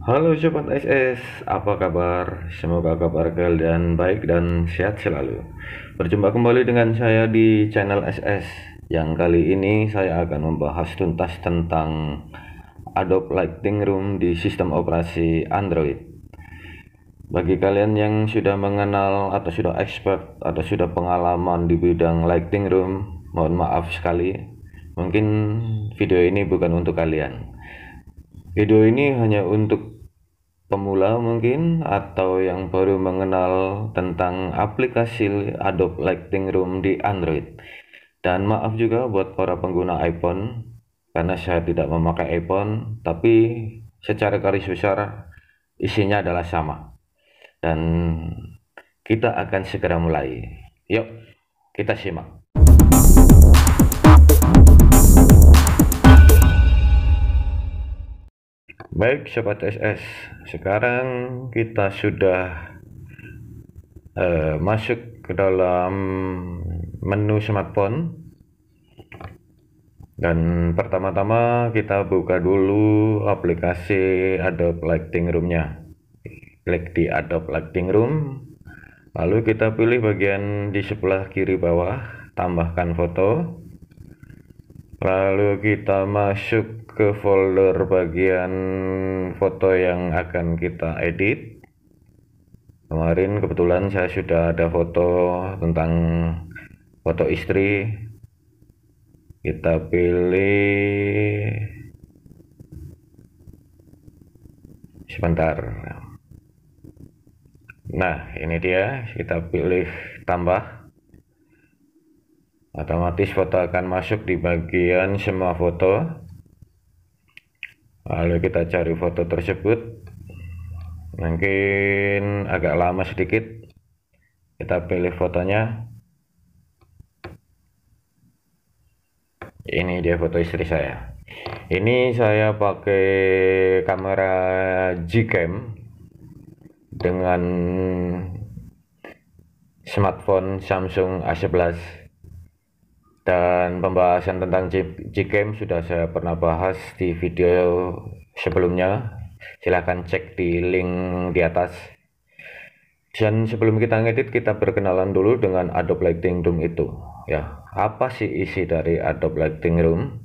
Halo Sobat SS, apa kabar? Semoga kabar kalian baik dan sehat selalu. Berjumpa kembali dengan saya di channel SS. Yang kali ini saya akan membahas tuntas tentang Adobe Lightroom di sistem operasi Android. Bagi kalian yang sudah mengenal atau sudah expert atau sudah pengalaman di bidang Lightroom, mohon maaf sekali. Mungkin video ini bukan untuk kalian. Video ini hanya untuk pemula mungkin atau yang baru mengenal tentang aplikasi Adobe Lightroom di Android. Dan maaf juga buat para pengguna iPhone karena saya tidak memakai iPhone, tapi secara garis besar isinya adalah sama. Dan kita akan segera mulai. Yuk, kita simak. Baik Sobat SS, sekarang kita sudah masuk ke dalam menu smartphone, dan pertama-tama kita buka dulu aplikasi Adobe Lightroom-nya. Klik di Adobe Lightroom, lalu kita pilih bagian di sebelah kiri bawah, tambahkan foto, lalu kita masuk ke folder bagian foto yang akan kita edit. Kemarin kebetulan saya sudah ada foto tentang foto istri. Kita pilih sebentar. Nah, ini dia. Kita pilih tambah. Otomatis foto akan masuk di bagian semua foto. Lalu kita cari foto tersebut. Mungkin agak lama sedikit. Kita pilih fotonya. Ini dia foto istri saya. Ini saya pakai kamera Gcam dengan smartphone Samsung A11, dan pembahasan tentang Gcam sudah saya pernah bahas di video sebelumnya. Silahkan cek di link di atas. Dan sebelum kita ngedit, kita berkenalan dulu dengan Adobe Lightroom itu. Ya, apa sih isi dari Adobe Lightroom?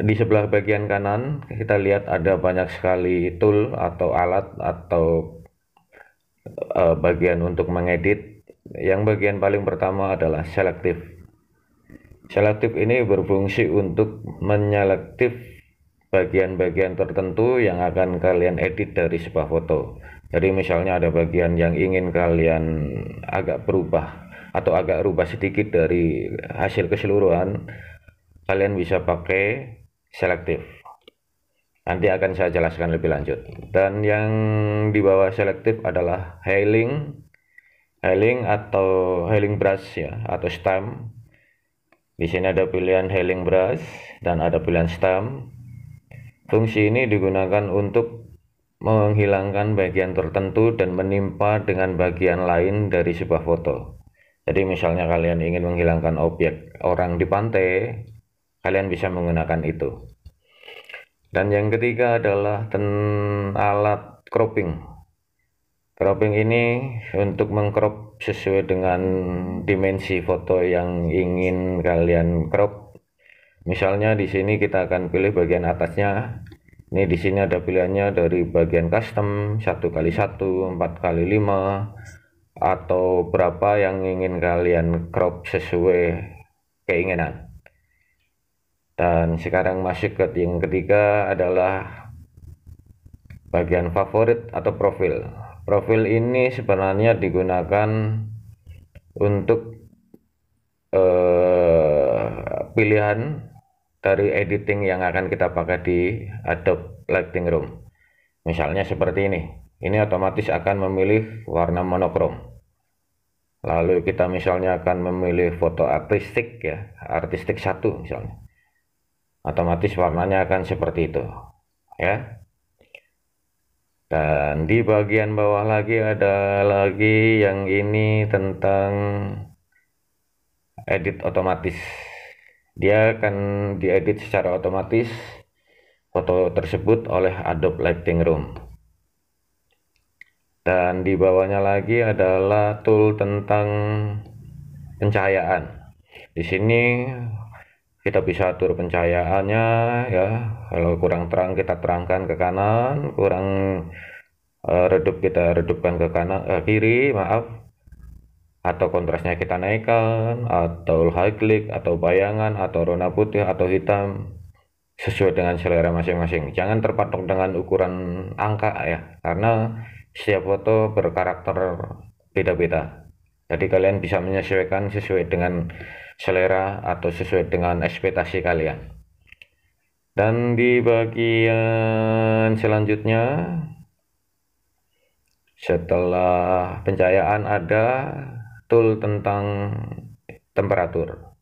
Di sebelah bagian kanan kita lihat ada banyak sekali tool atau alat atau bagian untuk mengedit. Yang bagian paling pertama adalah selektif. Selektif ini berfungsi untuk menyelektif bagian-bagian tertentu yang akan kalian edit dari sebuah foto. Jadi misalnya ada bagian yang ingin kalian agak berubah atau agak rubah sedikit dari hasil keseluruhan, kalian bisa pakai selektif. Nanti akan saya jelaskan lebih lanjut. Dan yang di bawah selektif adalah highlighting atau highlighting brush ya, atau stamp. Di sini ada pilihan highlighting brush dan ada pilihan stamp. Fungsi ini digunakan untuk menghilangkan bagian tertentu dan menimpa dengan bagian lain dari sebuah foto. Jadi misalnya kalian ingin menghilangkan objek orang di pantai, kalian bisa menggunakan itu. Dan yang ketiga adalah alat cropping. Cropping ini untuk mengcrop sesuai dengan dimensi foto yang ingin kalian crop. Misalnya di sini kita akan pilih bagian atasnya. Ini di sini ada pilihannya dari bagian custom 1x1, 4x5, atau berapa yang ingin kalian crop sesuai keinginan. Dan sekarang masuk ke yang ketiga adalah bagian favorit atau profil. Profil ini sebenarnya digunakan untuk pilihan dari editing yang akan kita pakai di Adobe Lightroom. Misalnya seperti ini. Ini otomatis akan memilih warna monokrom. Lalu kita misalnya akan memilih foto artistik ya, artistik 1 misalnya. Otomatis warnanya akan seperti itu ya. Dan di bagian bawah lagi ada lagi yang ini tentang edit otomatis. Dia akan diedit secara otomatis foto tersebut oleh Adobe Lightroom. Dan di bawahnya lagi adalah tool tentang pencahayaan. Di sini kita bisa atur pencahayaannya ya. Kalau kurang terang kita terangkan ke kanan, kurang redup kita redupkan ke kanan, kiri, maaf. Atau kontrasnya kita naikkan, atau highlight, atau bayangan, atau warna putih atau hitam, sesuai dengan selera masing-masing. Jangan terpatok dengan ukuran angka ya, karena setiap foto berkarakter beda-beda. Jadi kalian bisa menyesuaikan sesuai dengan selera atau sesuai dengan ekspektasi kalian. Dan di bagian selanjutnya, setelah pencahayaan, ada tool tentang temperatur.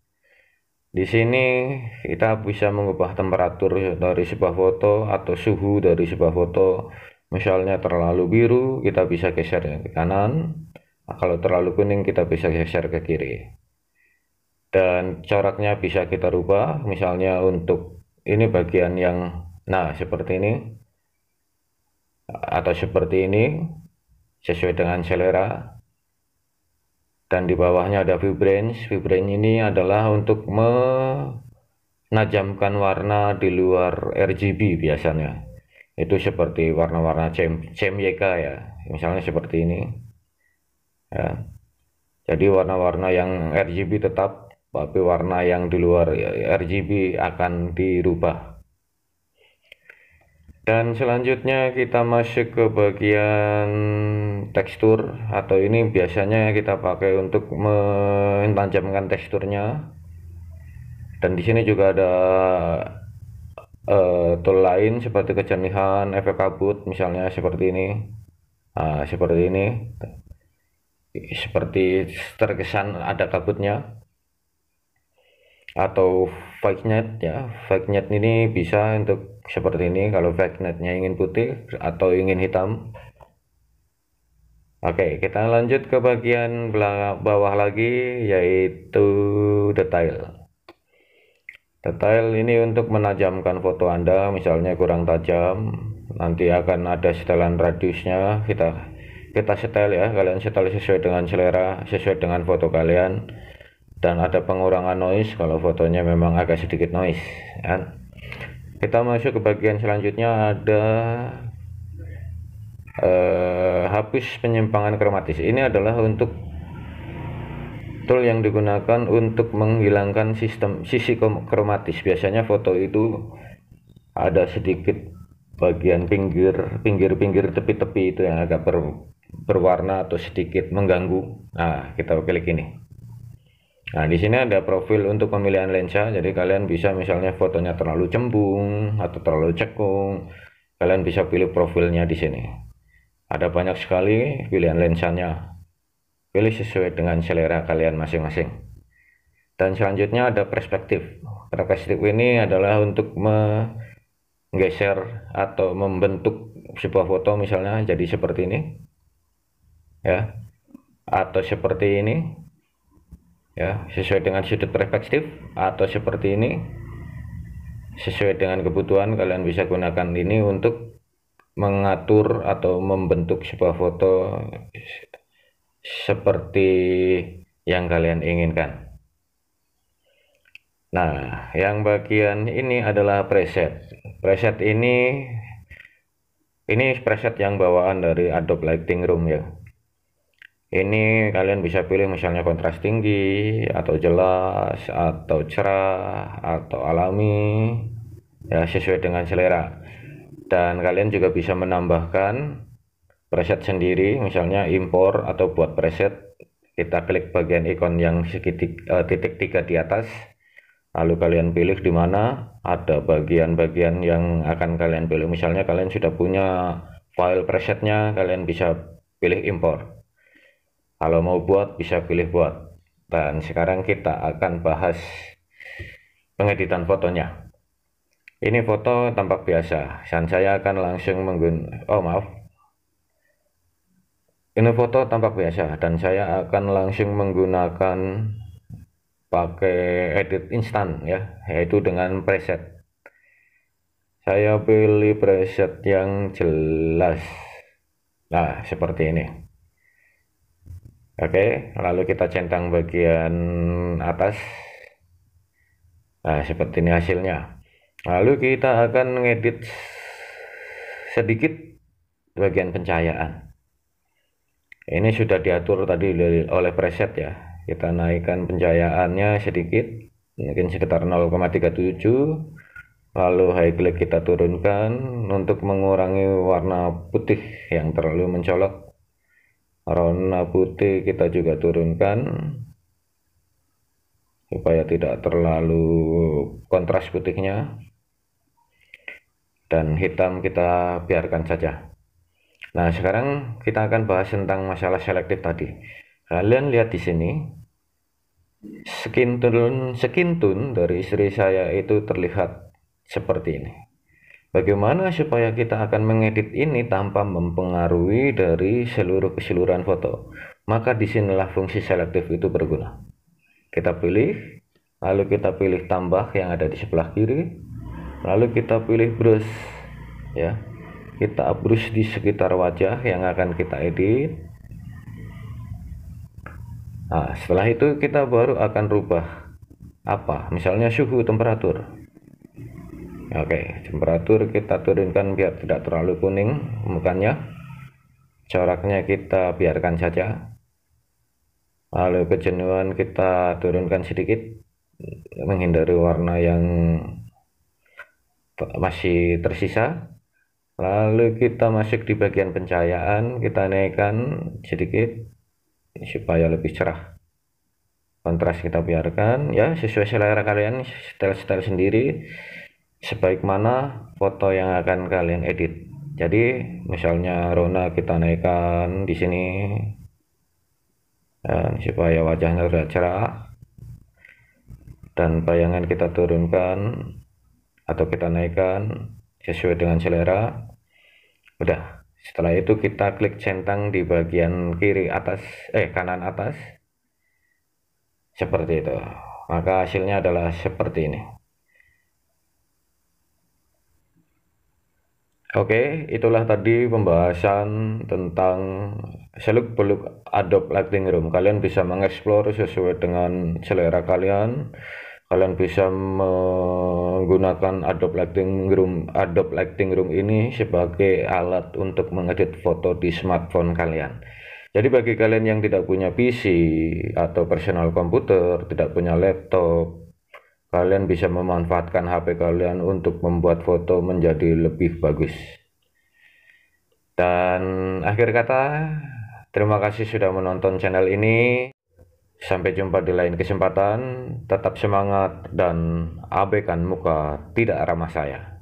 Di sini kita bisa mengubah temperatur dari sebuah foto atau suhu dari sebuah foto. Misalnya terlalu biru, kita bisa geser ke kanan. Kalau terlalu kuning, kita bisa geser ke kiri. Dan coraknya bisa kita rubah. Misalnya untuk ini bagian yang, nah seperti ini, atau seperti ini, sesuai dengan selera. Dan di bawahnya ada vibrance. Vibrance ini adalah untuk menajamkan warna di luar RGB biasanya. Itu seperti warna-warna CMYK ya, misalnya seperti ini ya. Jadi warna-warna yang RGB tetap, tapi warna yang di luar RGB akan dirubah. Dan selanjutnya kita masuk ke bagian tekstur, atau ini biasanya kita pakai untuk mentajamkan teksturnya. Dan di sini juga ada tool lain seperti kejernihan, efek kabut, misalnya seperti ini. Nah, seperti ini, seperti terkesan ada kabutnya. Atau vignette ya, vignette ini bisa untuk seperti ini kalau vignette-nya ingin putih atau ingin hitam. Oke, kita lanjut ke bagian bawah lagi, yaitu detail. Detail ini untuk menajamkan foto Anda, misalnya kurang tajam, nanti akan ada setelan radiusnya. Kita setel ya, kalian setel sesuai dengan selera, sesuai dengan foto kalian. Dan ada pengurangan noise kalau fotonya memang agak sedikit noise ya. Kita masuk ke bagian selanjutnya, ada hapus penyimpangan kromatis. Ini adalah untuk tool yang digunakan untuk menghilangkan sisi kromatis. Biasanya foto itu ada sedikit bagian pinggir tepi-tepi itu yang agak berwarna atau sedikit mengganggu. Nah, kita klik ini. Nah, di sini ada profil untuk pemilihan lensa. Jadi kalian bisa, misalnya fotonya terlalu cembung atau terlalu cekung, kalian bisa pilih profilnya di sini. Ada banyak sekali pilihan lensanya. Pilih sesuai dengan selera kalian masing-masing. Dan selanjutnya ada perspektif. Perspektif ini adalah untuk menggeser atau membentuk sebuah foto, misalnya jadi seperti ini ya, atau seperti ini ya, sesuai dengan sudut perspektif, atau seperti ini sesuai dengan kebutuhan. Kalian bisa gunakan ini untuk mengatur atau membentuk sebuah foto seperti yang kalian inginkan. Nah, yang bagian ini adalah preset. Preset ini preset yang bawaan dari Adobe Lightroom ya. Ini kalian bisa pilih misalnya kontras tinggi atau jelas atau cerah atau alami ya, sesuai dengan selera. Dan kalian juga bisa menambahkan preset sendiri, misalnya impor atau buat preset. Kita klik bagian ikon yang titik 3 di atas, lalu kalian pilih di mana ada bagian-bagian yang akan kalian pilih. Misalnya kalian sudah punya file presetnya, kalian bisa pilih impor. Kalau mau buat, bisa pilih buat. Dan sekarang kita akan bahas pengeditan fotonya. Ini foto tampak biasa, dan saya akan langsung ini foto tampak biasa, dan saya akan langsung menggunakan pakai edit instan ya, yaitu dengan preset. Saya pilih preset yang jelas. Nah, seperti ini. Oke, lalu kita centang bagian atas. Nah, seperti ini hasilnya. Lalu kita akan ngedit sedikit bagian pencahayaan. Ini sudah diatur tadi oleh preset ya. Kita naikkan pencahayaannya sedikit, mungkin sekitar 0,37. Lalu highlight kita turunkan untuk mengurangi warna putih yang terlalu mencolok. Warna putih kita juga turunkan supaya tidak terlalu kontras putihnya, dan hitam kita biarkan saja. Nah, sekarang kita akan bahas tentang masalah selektif tadi. Kalian lihat di sini, skin tone dari istri saya itu terlihat seperti ini. Bagaimana supaya kita akan mengedit ini tanpa mempengaruhi dari seluruh keseluruhan foto? Maka disinilah fungsi selektif itu berguna. Kita pilih, lalu kita pilih tambah yang ada di sebelah kiri, lalu kita pilih brush ya. Kita brush di sekitar wajah yang akan kita edit. Nah, setelah itu kita baru akan rubah apa? Misalnya suhu temperatur. Oke, temperatur kita turunkan biar tidak terlalu kuning mukanya. Coraknya kita biarkan saja. Lalu kejenuhan kita turunkan sedikit, menghindari warna yang masih tersisa. Lalu kita masuk di bagian pencahayaan, kita naikkan sedikit supaya lebih cerah. Kontras kita biarkan ya, sesuai selera kalian, style-style sendiri. Sebaik mana foto yang akan kalian edit. Jadi misalnya Rona kita naikkan di sini dan supaya wajahnya sudah cerah, dan bayangan kita turunkan atau kita naikkan sesuai dengan selera. Udah, setelah itu kita klik centang di bagian kiri atas, kanan atas, seperti itu. Maka hasilnya adalah seperti ini. Oke, itulah tadi pembahasan tentang seluk-beluk Adobe Lightroom. Kalian bisa mengeksplor sesuai dengan selera kalian. Kalian bisa menggunakan Adobe Lightroom ini sebagai alat untuk mengedit foto di smartphone kalian. Jadi bagi kalian yang tidak punya PC atau personal komputer, tidak punya laptop, kalian bisa memanfaatkan HP kalian untuk membuat foto menjadi lebih bagus. Dan akhir kata, terima kasih sudah menonton channel ini. Sampai jumpa di lain kesempatan. Tetap semangat dan abaikan muka tidak ramah saya.